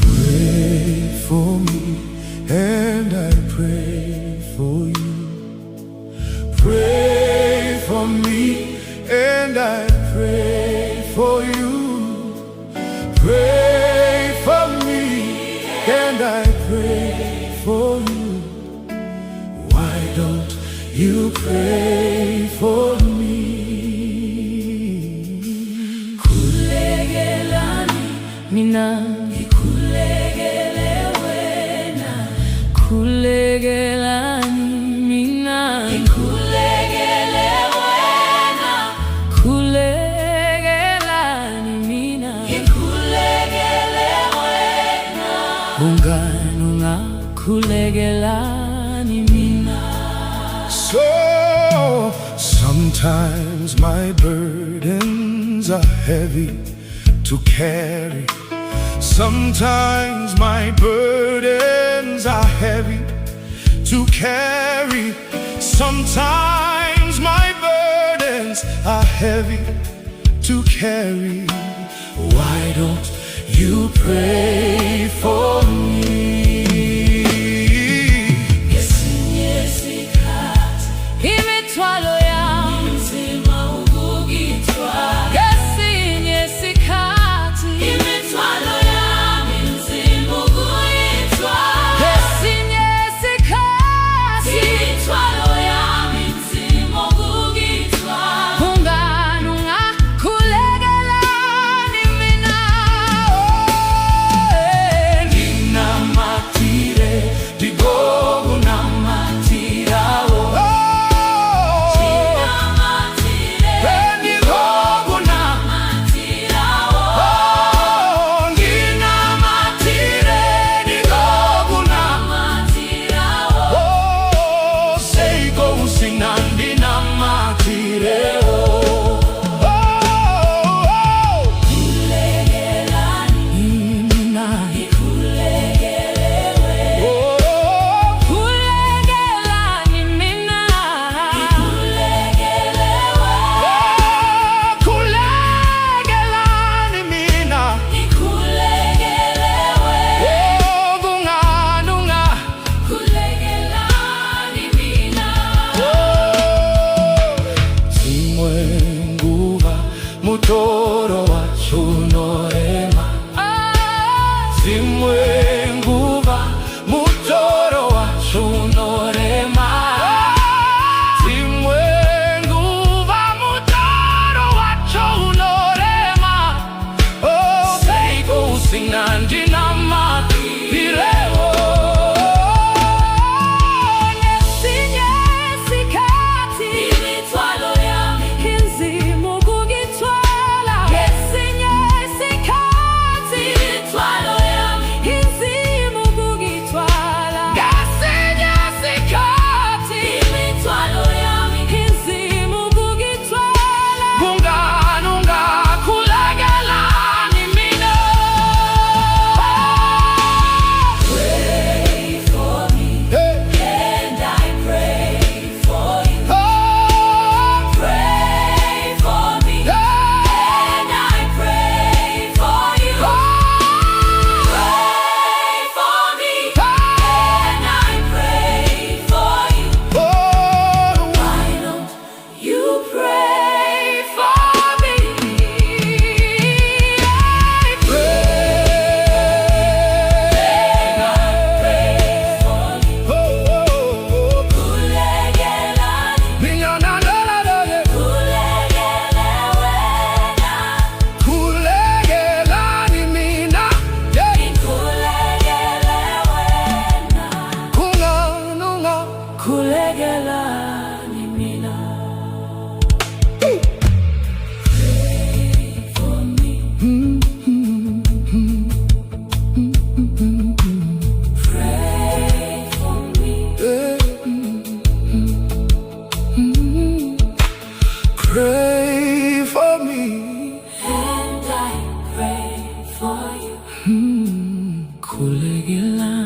Pray for me, and I pray for you. Pray for me, and I pray for you. Pray for me, and I pray for you. Why don't you pray for me? Kulegelani mina, kulegele wena. Kulegelani mina, kulegele wena. Kulegelani mina, kulegele wena. Unganunga kulegelani mina. So sometimes my burdens are heavy to carry. Sometimes my burdens are heavy to carry. Sometimes my burdens are heavy to carry. Why don't you pray for me? Imithwalo yami nzima ukugithwala. Ngesinye isikhathi imithwalo yami nzima ukuyithwala. Ngesinye isikhathi imithwalo yami nzima ukugithwala. Ungani ungakhulekelani mina? Ndinamatire digogo namatirawo. Ndinamatirewo. Mutoro wacho norema. Zimwe nguva mutoro wacho norema. Zimwe nguva mutoro wacho norema. Oh, seiko usina ndinamatirewo. Ngesinye isikhathi imithwalo yami inzima ukugithwala. Ngesinye isikhathi imithwalo yami inzima ukugithwala. Ngesinye isikhathi imithwalo yami inzima ukugithwala. Ungani ungakhulekelani mina? Pray for me, and I pray for you. Pray for me, and I pray for you. Pray for me, and I pray for you. Why don't you pray for me? Kulekelani mina. Ungani Kulegelani mina. Pray for me. Pray for me. Pray for me, And I pray for you. Kulekelani.